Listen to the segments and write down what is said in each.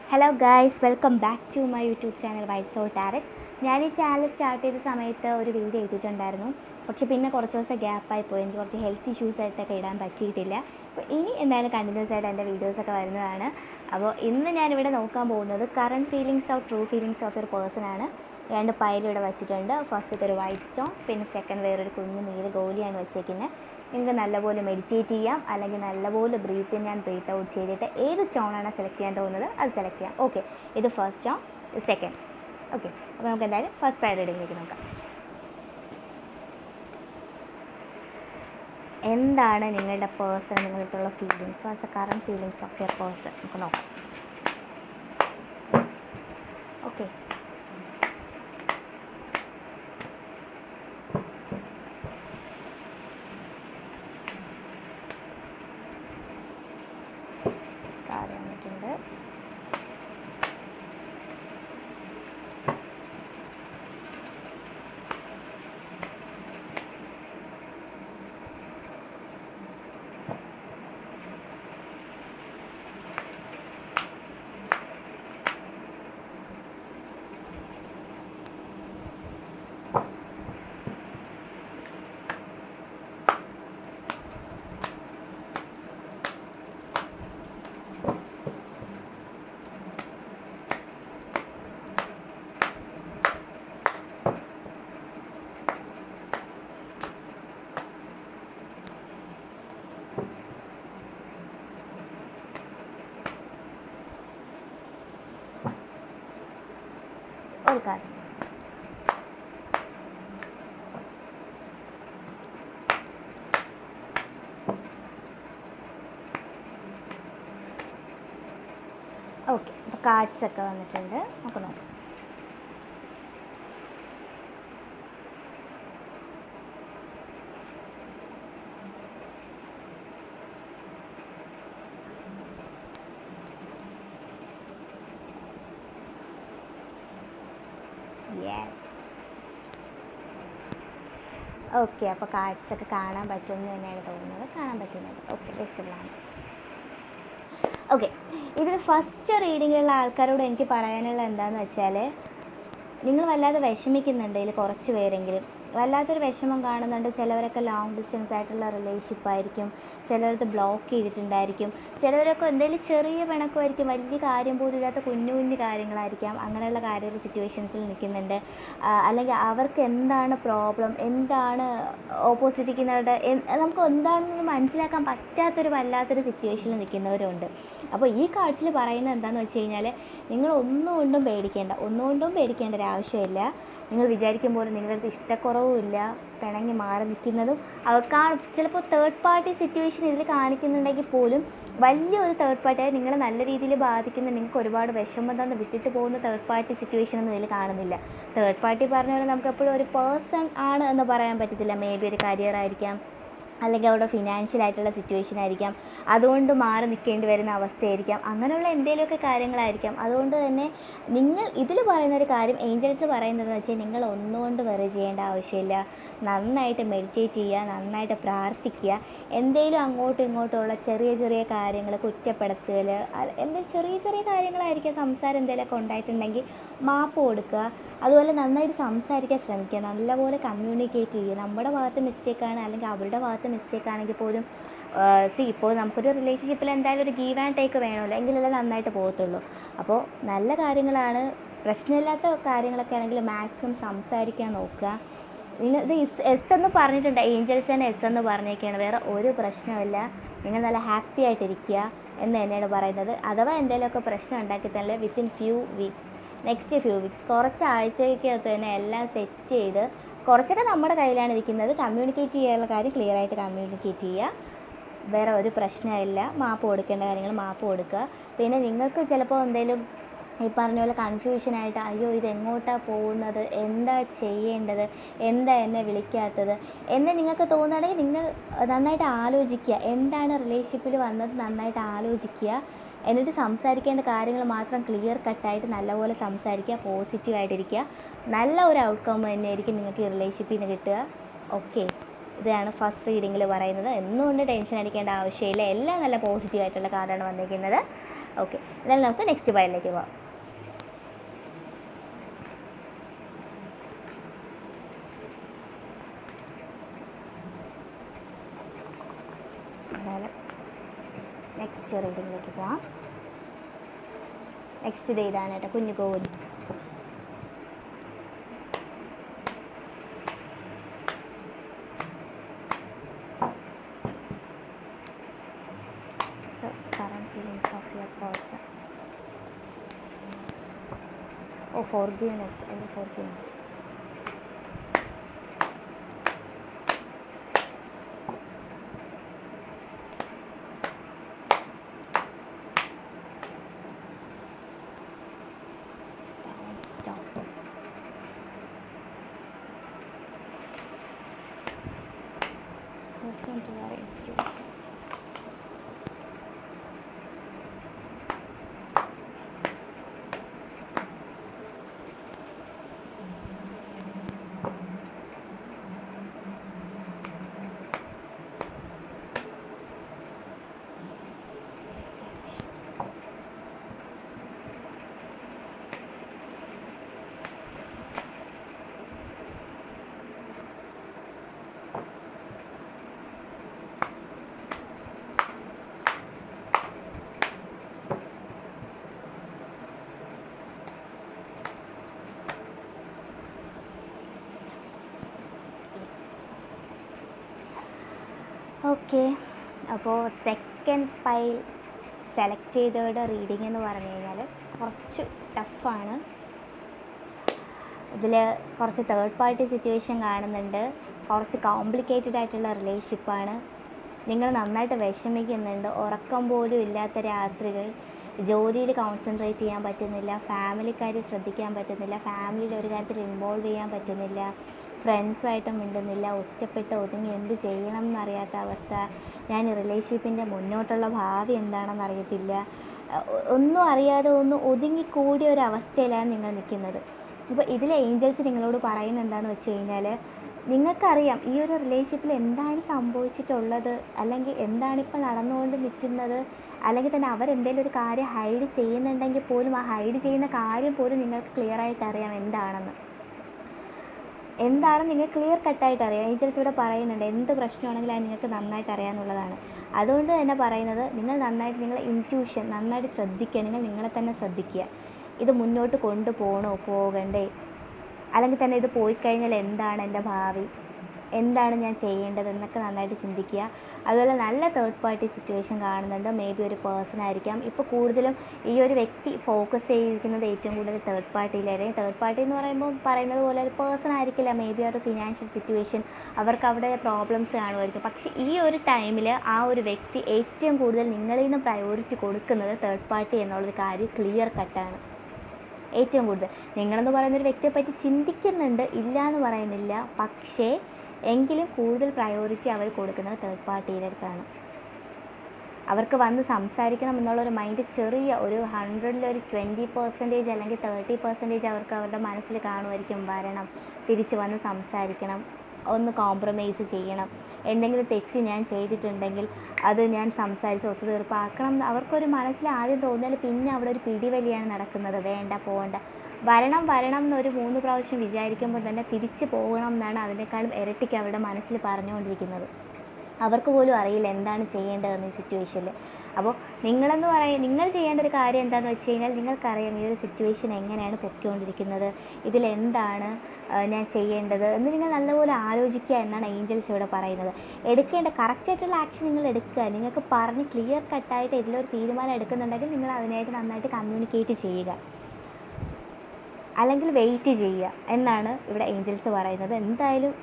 Hello guys, welcome back to my YouTube channel White Soul Tarot. ഞാൻ ഈ channel start ചെയ്ത സമയത്ത് ഒരു വീഡിയോ ഇട്ടിട്ടുണ്ടായിരുന്നു. പക്ഷേ പിന്നെ കുറച്ച് ദിവസം ഗ്യാപ്പായി പോയി. എനിക്ക് കുറച്ച് ഹെൽത്ത് ഇഷ്യൂസ് ആയിട്ടൊക്കെ ഇടാൻ പറ്റിയിട്ടില്ല. അപ്പോൾ ഇനി എന്തായാലും കണ്ടിന്യൂസ് ആയിട്ട് എൻ്റെ വീഡിയോസൊക്കെ വരുന്നതാണ്. അപ്പോൾ ഇന്ന് ഞാനിവിടെ നോക്കാൻ പോകുന്നത് current feelings of true feelings of ഒരു പേഴ്സണാണ്. 2 പൈൽ ഇവിടെ വെച്ചിട്ടുണ്ട്. ഫസ്റ്റത്തെ ഒരു വൈറ്റ് സ്റ്റോൺ, പിന്നെ സെക്കൻഡ് വേറൊരു കുഞ്ഞ് നീല ഗോലിയാണ് വെച്ചേക്കുന്നത്. നിങ്ങൾക്ക് നല്ലപോലെ മെഡിറ്റേറ്റ് ചെയ്യാം, അല്ലെങ്കിൽ നല്ലപോലെ breathe in and breathe out ചെയ്തിട്ട് ഏത് സ്റ്റോണാണ് സെലക്ട് ചെയ്യാൻ തോന്നുന്നത് അത് സെലക്ട് ചെയ്യാം. ഓക്കെ, ഇത് ഫസ്റ്റ് സ്റ്റോൺ, സെക്കൻഡ്. ഓക്കെ, അപ്പോൾ നമുക്ക് എന്തായാലും ഫസ്റ്റ് പൈൽ റീഡിങ്ങിലേക്ക് നോക്കാം. എന്താണ് നിങ്ങളുടെ പേഴ്സൺ, നിങ്ങൾക്കുള്ള feelings, what's the current feelings of your person നമുക്ക് നോക്കാം. ഓക്കെ, കാര്യം വന്നിട്ടുണ്ട്. ഒരു കാര്യം, ഓക്കെ. അപ്പോൾ കാർഡ്സൊക്കെ വന്നിട്ടുണ്ട്, നമുക്ക് നോക്കാം. Yes, okay. അപ്പോൾ കാർഡ്സൊക്കെ കാണാൻ പറ്റുമെന്ന് തന്നെയാണ് തോന്നുന്നത്, കാണാൻ പറ്റുന്നത്. ഓക്കെ, വിസിബിളാണ്. ഓക്കെ, ഇതിൽ ഫസ്റ്റ് റീഡിങ്ങിലുള്ള ആൾക്കാരോട് എനിക്ക് പറയാനുള്ള എന്താണെന്ന് വെച്ചാൽ, നിങ്ങൾ വല്ലാതെ വിഷമിക്കുന്നുണ്ട്. ഇതിൽ കുറച്ച് പേരെങ്കിലും വല്ലാത്തൊരു വിഷമം കാണുന്നുണ്ട്. ചിലവരൊക്കെ ലോങ് ഡിസ്റ്റൻസ് ആയിട്ടുള്ള റിലേഷൻഷിപ്പ് ആയിരിക്കും, ചിലവരത് ബ്ലോക്ക് ചെയ്തിട്ടുണ്ടായിരിക്കും, ചിലവരൊക്കെ എന്തെങ്കിലും ചെറിയ പിണക്കമായിരിക്കും, വലിയ കാര്യം പോലും ഇല്ലാത്ത കുഞ്ഞു കുഞ്ഞു കാര്യങ്ങളായിരിക്കാം. അങ്ങനെയുള്ള കാര്യങ്ങൾ സിറ്റുവേഷൻസിൽ നിൽക്കുന്നുണ്ട്. അല്ലെങ്കിൽ അവർക്ക് എന്താണ് പ്രോബ്ലം, എന്താണ് ഓപ്പോസിറ്റ് ഇരിക്കുന്നവരുടെ നമുക്ക് എന്താണെന്ന് മനസ്സിലാക്കാൻ പറ്റാത്തൊരു വല്ലാത്തൊരു സിറ്റുവേഷനിൽ നിൽക്കുന്നവരുണ്ട്. അപ്പോൾ ഈ കാർഡ്സിൽ പറയുന്നത് എന്താണെന്ന് വെച്ച് കഴിഞ്ഞാൽ, നിങ്ങൾ ഒന്നുകൊണ്ടും പേടിക്കേണ്ട ഒരു ആവശ്യമില്ല. നിങ്ങൾ വിചാരിക്കും പോലെ നിങ്ങളുടെ ഇഷ്ടക്കുറവുമില്ല, പിണങ്ങി മാറി നിൽക്കുന്നതും അവർക്ക് ചിലപ്പോൾ തേർഡ് പാർട്ടി സിറ്റുവേഷൻ ഇതിൽ കാണിക്കുന്നുണ്ടെങ്കിൽ പോലും വലിയൊരു തേർഡ് പാർട്ടിയായി നിങ്ങളെ നല്ല രീതിയിൽ ബാധിക്കുന്ന, നിങ്ങൾക്ക് ഒരുപാട് വിഷമം തന്ന് വിട്ടിട്ട് പോകുന്ന തേർഡ് പാർട്ടി സിറ്റുവേഷൻ ഒന്നും ഇതിൽ കാണുന്നില്ല. തേർഡ് പാർട്ടി പറഞ്ഞ പോലെ നമുക്ക് എപ്പോഴും ഒരു പേഴ്സൺ ആണ് എന്ന് പറയാൻ പറ്റത്തില്ല. മേ ബി ഒരു കരിയർ ആയിരിക്കാം, അല്ലെങ്കിൽ അവരുടെ ഫിനാൻഷ്യൽ ആയിട്ടുള്ള സിറ്റുവേഷൻ ആയിരിക്കാം, അതുകൊണ്ട് മാറി നിൽക്കേണ്ടി വരുന്ന അവസ്ഥയായിരിക്കാം, അങ്ങനെയുള്ള എന്തെങ്കിലുമൊക്കെ കാര്യങ്ങളായിരിക്കാം. അതുകൊണ്ട് തന്നെ നിങ്ങൾ ഇതിൽ പറയുന്നൊരു കാര്യം, ഏഞ്ചൽസ് പറയുന്നതെന്ന് വെച്ചാൽ, നിങ്ങൾ ഒന്നുകൊണ്ട് വെറി ചെയ്യേണ്ട ആവശ്യമില്ല. നന്നായിട്ട് മെഡിറ്റേറ്റ് ചെയ്യുക, നന്നായിട്ട് പ്രാർത്ഥിക്കുക. എന്തെങ്കിലും അങ്ങോട്ടും ഇങ്ങോട്ടുമുള്ള ചെറിയ ചെറിയ കാര്യങ്ങൾ, കുറ്റപ്പെടുത്തൽ, എന്തെങ്കിലും ചെറിയ ചെറിയ കാര്യങ്ങളായിരിക്കാം, സംസാരം എന്തെങ്കിലുമൊക്കെ ഉണ്ടായിട്ടുണ്ടെങ്കിൽ മാപ്പ് കൊടുക്കുക. അതുപോലെ നന്നായിട്ട് സംസാരിക്കാൻ ശ്രമിക്കുക, നല്ലപോലെ കമ്മ്യൂണിക്കേറ്റ് ചെയ്യുക. നമ്മുടെ ഭാഗത്ത് മിസ്റ്റേക്കാണ് അല്ലെങ്കിൽ അവരുടെ ഭാഗത്ത് മിസ്റ്റേക്ക് ആണെങ്കിൽ പോലും ഇപ്പോൾ നമുക്കൊരു റിലേഷൻഷിപ്പിൽ എന്തായാലും ഒരു ഗീവ് ആൻഡ് ടേക്ക് വേണമല്ലോ, എങ്കിലല്ലേ നന്നായിട്ട് പോകത്തുള്ളൂ. അപ്പോൾ നല്ല കാര്യങ്ങളാണ്, പ്രശ്നമില്ലാത്ത കാര്യങ്ങളൊക്കെ ആണെങ്കിൽ മാക്സിമം സംസാരിക്കാൻ നോക്കുക. നിങ്ങൾ ഇത് എസ് എന്ന് പറഞ്ഞിട്ടുണ്ട്, ഏഞ്ചൽസ് തന്നെ എസ് എന്ന് പറഞ്ഞേക്കാണ്, വേറെ ഒരു പ്രശ്നമില്ല. നിങ്ങൾ നല്ല ഹാപ്പി ആയിട്ടിരിക്കുക എന്ന് തന്നെയാണ് പറയുന്നത്. അഥവാ എന്തെങ്കിലുമൊക്കെ പ്രശ്നം ഉണ്ടാക്കി തന്നെ വിത്തിൻ നെക്സ്റ്റ് ഫ്യൂ വീക്സ് കുറച്ച് ആഴ്ചയ്ക്കകത്ത് തന്നെ എല്ലാം സെറ്റ് ചെയ്ത്, കുറച്ചൊക്കെ നമ്മുടെ കയ്യിലാണ് ഇരിക്കുന്നത്. കമ്മ്യൂണിക്കേറ്റ് ചെയ്യാനുള്ള കാര്യം ക്ലിയർ ആയിട്ട് കമ്മ്യൂണിക്കേറ്റ് ചെയ്യുക, വേറെ ഒരു പ്രശ്നമില്ല. മാപ്പ് കൊടുക്കേണ്ട കാര്യങ്ങൾ മാപ്പ് കൊടുക്കുക. പിന്നെ നിങ്ങൾക്ക് ചിലപ്പോൾ എന്തെങ്കിലും ഈ പറഞ്ഞ പോലെ കൺഫ്യൂഷനായിട്ട്, അയ്യോ ഇതെങ്ങോട്ടാണ് പോകുന്നത്, എന്താ ചെയ്യേണ്ടത്, എന്താ എന്നെ വിളിക്കാത്തത് എന്ന് നിങ്ങൾക്ക് തോന്നുകയാണെങ്കിൽ നിങ്ങൾ നന്നായിട്ട് ആലോചിക്കുക. എന്താണ് റിലേഷൻഷിപ്പിൽ വന്നത് നന്നായിട്ട് ആലോചിക്കുക. എന്നിട്ട് സംസാരിക്കേണ്ട കാര്യങ്ങൾ മാത്രം ക്ലിയർ കട്ടായിട്ട് നല്ലപോലെ സംസാരിക്കുക, പോസിറ്റീവായിട്ടിരിക്കുക. നല്ല ഒരു ഔട്ട്കം തന്നെയായിരിക്കും നിങ്ങൾക്ക് ഈ റിലേഷൻഷിപ്പിൽ നിന്ന് കിട്ടുക. ഓക്കെ, ഇതാണ് ഫസ്റ്റ് റീഡിങ്ങിൽ പറയുന്നത്. എന്നുകൊണ്ട് ടെൻഷൻ അടിക്കേണ്ട ആവശ്യമില്ല, എല്ലാം നല്ല പോസിറ്റീവായിട്ടുള്ള കാർഡാണ് വന്നിരിക്കുന്നത്. ഓക്കെ, എന്നാലും നമുക്ക് നെക്സ്റ്റ് പൈലിലേക്ക് പോകാം. നെക്സ്റ്റ് റീഡിങ്ങിലേക്ക് പോവാം. നെക്സ്റ്റ് ഇത് എഴുതാനായിട്ട് കുഞ്ഞു Kohli. Current feelings of your person. Oh, forgiveness. Forgiveness. Listen to your intuition. Okay, അപ്പോൾ സെക്കൻഡ് പൈൽ സെലക്ട് ചെയ്തവരുടെ റീഡിംഗ് എന്ന് പറഞ്ഞു കഴിഞ്ഞാൽ കുറച്ച് ടഫാണ്. ഇതിൽ കുറച്ച് തേർഡ് പാർട്ടി സിറ്റുവേഷൻ കാണുന്നുണ്ട്, കുറച്ച് കോംപ്ലിക്കേറ്റഡ് ആയിട്ടുള്ള റിലേഷൻഷിപ്പാണ്. നിങ്ങൾ നന്നായിട്ട് വിഷമിക്കുന്നുണ്ട്, ഉറക്കം പോലും ഇല്ലാത്ത രാത്രികൾ, ജോലിയിൽ കോൺസെൻട്രേറ്റ് ചെയ്യാൻ പറ്റുന്നില്ല, ഫാമിലിക്കാരെ ശ്രദ്ധിക്കാൻ പറ്റുന്നില്ല, ഫാമിലിയിൽ ഒരു കാര്യത്തിൽ ഇൻവോൾവ് ചെയ്യാൻ പറ്റുന്നില്ല, ഫ്രണ്ട്സുമായിട്ടും മിണ്ടുന്നില്ല, ഒറ്റപ്പെട്ട് ഒതുങ്ങി എന്ത് ചെയ്യണം എന്നറിയാത്ത അവസ്ഥ. ഞാൻ ഈ റിലേഷൻഷിപ്പിൻ്റെ മുന്നോട്ടുള്ള ഭാവി എന്താണെന്ന് അറിയത്തില്ല, ഒന്നും അറിയാതെ ഒന്ന് ഒതുങ്ങിക്കൂടിയ ഒരു അവസ്ഥയിലാണ് നിങ്ങൾ നിൽക്കുന്നത്. ഇപ്പോൾ ഇതിലെ ഏഞ്ചൽസ് നിങ്ങളോട് പറയുന്നത് എന്താണെന്ന് വെച്ച് കഴിഞ്ഞാൽ, നിങ്ങൾക്കറിയാം ഈ ഒരു റിലേഷൻഷിപ്പിൽ എന്താണ് സംഭവിച്ചിട്ടുള്ളത്, അല്ലെങ്കിൽ എന്താണിപ്പോൾ നടന്നുകൊണ്ട് നിൽക്കുന്നത്, അല്ലെങ്കിൽ തന്നെ അവരെന്തെങ്കിലും ഒരു കാര്യം ഹൈഡ് ചെയ്യുന്നുണ്ടെങ്കിൽ പോലും ആ ഹൈഡ് ചെയ്യുന്ന കാര്യം പോലും നിങ്ങൾക്ക് ക്ലിയറായിട്ട് അറിയാം എന്താണെന്ന് നിങ്ങൾ ക്ലിയർ കട്ടായിട്ട് അറിയാം. ഏഞ്ചൽസ് ഇവിടെ പറയുന്നുണ്ട് എന്ത് പ്രശ്നമാണെങ്കിലും അത് നിങ്ങൾക്ക് നന്നായിട്ട് അറിയാമെന്നുള്ളതാണ്. അതുകൊണ്ട് തന്നെ പറയുന്നത്, നിങ്ങൾ നന്നായിട്ട് നിങ്ങളെ ഇൻറ്റ്യൂഷൻ നന്നായിട്ട് ശ്രദ്ധിക്കുക, നിങ്ങൾ നിങ്ങളെ തന്നെ ശ്രദ്ധിക്കുക. ഇത് മുന്നോട്ട് കൊണ്ടുപോകണോ പോകണ്ടേ, അല്ലെങ്കിൽ തന്നെ ഇത് പോയി കഴിഞ്ഞാൽ എന്താണ് എൻ്റെ ഭാവി, എന്താണ് ഞാൻ ചെയ്യേണ്ടത് എന്നൊക്കെ നന്നായിട്ട് ചിന്തിക്കുക. അതുപോലെ നല്ല തേർഡ് പാർട്ടി സിറ്റുവേഷൻ കാണുന്നുണ്ട്. മേ ബി ഒരു പേഴ്സൺ ആയിരിക്കാം. ഇപ്പോൾ കൂടുതലും ഈ ഒരു വ്യക്തി ഫോക്കസ് ചെയ്തിരിക്കുന്നത് ഏറ്റവും കൂടുതൽ തേർഡ് പാർട്ടിയിലായിരിക്കും. തേർഡ് പാർട്ടി എന്ന് പറയുന്നത് പോലെ ഒരു പേഴ്സൺ ആയിരിക്കില്ല. മേ ബി ഒരു ഫിനാൻഷ്യൽ സിറ്റുവേഷൻ, അവർക്ക് അവിടെ പ്രോബ്ലംസ് കാണുമായിരിക്കും. പക്ഷേ ഈ ഒരു ടൈമിൽ ആ ഒരു വ്യക്തി ഏറ്റവും കൂടുതൽ നിങ്ങളിൽ നിന്ന് പ്രയോറിറ്റി കൊടുക്കുന്നത് തേർഡ് പാർട്ടി എന്നുള്ളൊരു കാര്യം ക്ലിയർ കട്ടാണ്. ഏറ്റവും കൂടുതൽ നിങ്ങളെന്ന് പറയുന്നൊരു വ്യക്തിയെപ്പറ്റി ചിന്തിക്കുന്നുണ്ട്, ഇല്ല എന്ന് പറയുന്നില്ല, പക്ഷേ എങ്കിലും കൂടുതൽ പ്രയോറിറ്റി അവർ കൊടുക്കുന്നത് തേർഡ് പാർട്ടിയുടെ അടുത്താണ്. അവർക്ക് വന്ന് സംസാരിക്കണം എന്നുള്ളൊരു മൈൻഡ് ചെറിയ ഒരു 100-ൽ 20% അല്ലെങ്കിൽ 30% അവർക്ക് അവരുടെ മനസ്സിൽ കാണുമായിരിക്കും. വരണം, തിരിച്ച് വന്ന് സംസാരിക്കണം, ഒന്ന് കോംപ്രമൈസ് ചെയ്യണം, എന്തെങ്കിലും തെറ്റ് ഞാൻ ചെയ്തിട്ടുണ്ടെങ്കിൽ അത് ഞാൻ സംസാരിച്ച് ഒത്തുതീർപ്പാക്കണം. അവർക്കൊരു മനസ്സിൽ ആദ്യം തോന്നിയാൽ പിന്നെ അവിടെ ഒരു പിടിവലിയാണ് നടക്കുന്നത്. വേണ്ട, പോകണ്ട, വരണം എന്നൊരു 3 പ്രാവശ്യം വിചാരിക്കുമ്പോൾ തന്നെ തിരിച്ച് പോകണം എന്നാണ് അതിനേക്കാളും ഇരട്ടിക്ക് അവരുടെ മനസ്സിൽ പറഞ്ഞുകൊണ്ടിരിക്കുന്നത്. അവർക്ക് പോലും അറിയില്ല എന്താണ് ചെയ്യേണ്ടതെന്ന് ഈ സിറ്റുവേഷനിൽ. അപ്പോൾ നിങ്ങൾ ചെയ്യേണ്ട ഒരു കാര്യം എന്താണെന്ന് വെച്ച് കഴിഞ്ഞാൽ, നിങ്ങൾക്കറിയാം ഈ ഒരു സിറ്റുവേഷൻ എങ്ങനെയാണ് പൊയ്ക്കൊണ്ടിരിക്കുന്നത്, ഇതിലെന്താണ് ഞാൻ ചെയ്യേണ്ടത് എന്ന് നിങ്ങൾ നല്ലപോലെ ആലോചിക്കുക എന്നാണ് ഏഞ്ചൽസ് ഇവിടെ പറയുന്നത്. എടുക്കേണ്ട കറക്റ്റായിട്ടുള്ള ആക്ഷൻ നിങ്ങൾ എടുക്കുക. നിങ്ങൾക്ക് പറഞ്ഞ് ക്ലിയർ കട്ടായിട്ട് ഇതിലൊരു തീരുമാനം എടുക്കുന്നുണ്ടെങ്കിൽ നിങ്ങൾ അതിനായിട്ട് നന്നായിട്ട് കമ്മ്യൂണിക്കേറ്റ് ചെയ്യുക, അല്ലെങ്കിൽ വെയിറ്റ് ചെയ്യുക എന്നാണ് ഇവിടെ ഏഞ്ചൽസ് പറയുന്നത്. എന്തായാലും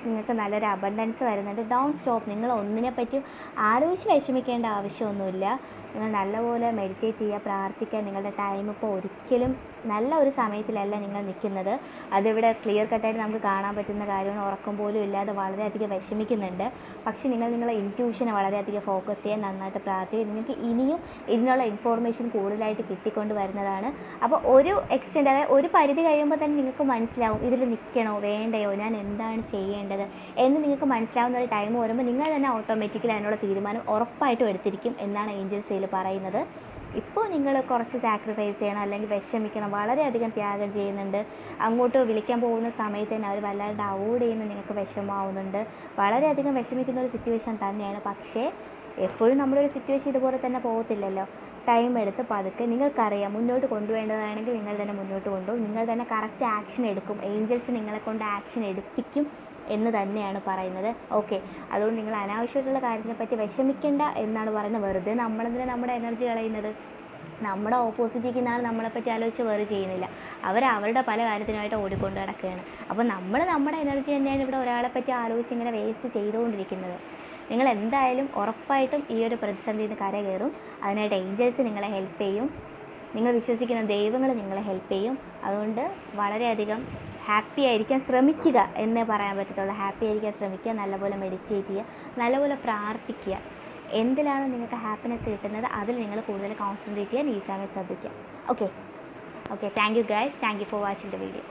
നിങ്ങൾക്ക് നല്ലൊരു അബണ്ടൻസ് വരുന്നുണ്ട്. Don't stop. നിങ്ങൾ ഒന്നിനെപ്പറ്റിയും ആലോചിച്ച് വിഷമിക്കേണ്ട ആവശ്യമൊന്നുമില്ല. നിങ്ങൾ നല്ലപോലെ മെഡിറ്റേറ്റ് ചെയ്യുക, പ്രാർത്ഥിക്കുക. നിങ്ങളുടെ ടൈം ഇപ്പോൾ ഒരിക്കലും നല്ല ഒരു സമയത്തിലല്ല നിങ്ങൾ നിൽക്കുന്നത്. അതിവിടെ ക്ലിയർ കട്ടായിട്ട് നമുക്ക് കാണാൻ പറ്റുന്ന കാര്യമാണ്. ഉറക്കം പോലും ഇല്ലാതെ വളരെയധികം വിഷമിക്കുന്നുണ്ട്. പക്ഷേ നിങ്ങളെ ഇൻറ്റ്യൂഷനെ വളരെയധികം ഫോക്കസ് ചെയ്യാൻ, നന്നായിട്ട് പ്രാർത്ഥിക്കുക. നിങ്ങൾക്ക് ഇനിയും ഇതിനുള്ള ഇൻഫോർമേഷൻ കൂടുതലായിട്ട് കിട്ടിക്കൊണ്ട് വരുന്നതാണ്. അപ്പോൾ ഒരു എക്സ്റ്റെൻഡ്, അതായത് ഒരു പരിധി കഴിയുമ്പോൾ തന്നെ നിങ്ങൾക്ക് മനസ്സിലാവും ഇതിൽ നിൽക്കണോ വേണ്ടയോ, ഞാൻ എന്താണ് ചെയ്യേണ്ടത് എന്ന് നിങ്ങൾക്ക് മനസ്സിലാവുന്ന ഒരു ടൈം വരുമ്പോൾ നിങ്ങൾ തന്നെ ഓട്ടോമാറ്റിക്കലി അതിനുള്ള തീരുമാനം ഉറപ്പായിട്ടും എടുത്തിരിക്കും എന്നാണ് ഏഞ്ചൽസ് പറയുന്നത്. ഇപ്പോൾ നിങ്ങൾ കുറച്ച് സാക്രിഫൈസ് ചെയ്യണം, അല്ലെങ്കിൽ വിഷമിക്കണം, വളരെയധികം ത്യാഗം ചെയ്യുന്നുണ്ട്, അങ്ങോട്ട് വിളിക്കാൻ പോകുന്ന സമയത്ത് തന്നെ അവർ വല്ലാണ്ട് അവോയ്ഡ് ചെയ്യുന്ന നിങ്ങൾക്ക് വിഷമമാവുന്നുണ്ട്, വളരെയധികം വിഷമിക്കുന്ന ഒരു സിറ്റുവേഷൻ തന്നെയാണ്. പക്ഷേ എപ്പോഴും നമ്മളൊരു സിറ്റുവേഷൻ ഇതുപോലെ തന്നെ പോകത്തില്ലല്ലോ. ടൈം എടുത്ത് പതുക്കെ, നിങ്ങൾക്കറിയാം മുന്നോട്ട് കൊണ്ടുപോകേണ്ടതാണെങ്കിൽ നിങ്ങൾ തന്നെ മുന്നോട്ട് കൊണ്ടുപോകും, നിങ്ങൾ തന്നെ കറക്റ്റ് ആക്ഷൻ എടുക്കും, ഏഞ്ചൽസ് നിങ്ങളെ കൊണ്ട് ആക്ഷൻ എടുപ്പിക്കും എന്ന് തന്നെയാണ് പറയുന്നത്. ഓക്കെ, അതുകൊണ്ട് നിങ്ങൾ അനാവശ്യമായിട്ടുള്ള കാര്യത്തിനെപ്പറ്റി വിഷമിക്കേണ്ട എന്നാണ് പറയുന്നത്. വെറുതെ നമ്മളെന്തിനാ നമ്മുടെ എനർജി കളയുന്നത്? നമ്മുടെ ഓപ്പോസിറ്റിരിക്കുന്ന ആൾ നമ്മളെപ്പറ്റി ആലോചിച്ച് വേറെ ചെയ്യുന്നില്ല, അവരുടെ പല കാര്യത്തിനായിട്ട് ഓടിക്കൊണ്ട് കിടക്കുകയാണ്. അപ്പോൾ നമ്മൾ നമ്മുടെ എനർജി തന്നെയാണ് ഇവിടെ ഒരാളെ പറ്റി ആലോചിച്ച് ഇങ്ങനെ വേസ്റ്റ് ചെയ്തുകൊണ്ടിരിക്കുന്നത്. നിങ്ങൾ എന്തായാലും ഉറപ്പായിട്ടും ഈ ഒരു പ്രതിസന്ധിയിൽ നിന്ന് കരകയറും. അതിനായിട്ട് ഏഞ്ചൽസ് നിങ്ങളെ ഹെൽപ്പ് ചെയ്യും, നിങ്ങൾ വിശ്വസിക്കുന്ന ദൈവങ്ങൾ നിങ്ങളെ ഹെൽപ്പ് ചെയ്യും. അതുകൊണ്ട് വളരെയധികം ഹാപ്പി ആയിരിക്കാൻ ശ്രമിക്കുക എന്നേ പറയാൻ പറ്റത്തുള്ളൂ. ഹാപ്പി ആയിരിക്കാൻ ശ്രമിക്കുക, നല്ലപോലെ മെഡിറ്റേറ്റ് ചെയ്യുക, നല്ലപോലെ പ്രാർത്ഥിക്കുക. എന്തിലാണ് നിങ്ങൾക്ക് ഹാപ്പിനെസ് കിട്ടുന്നത് അതിൽ നിങ്ങൾ കൂടുതൽ കോൺസെൻട്രേറ്റ് ചെയ്യാൻ ഈ സമയം ശ്രദ്ധിക്കുക. Okay, thank you guys, thank you for watching the video.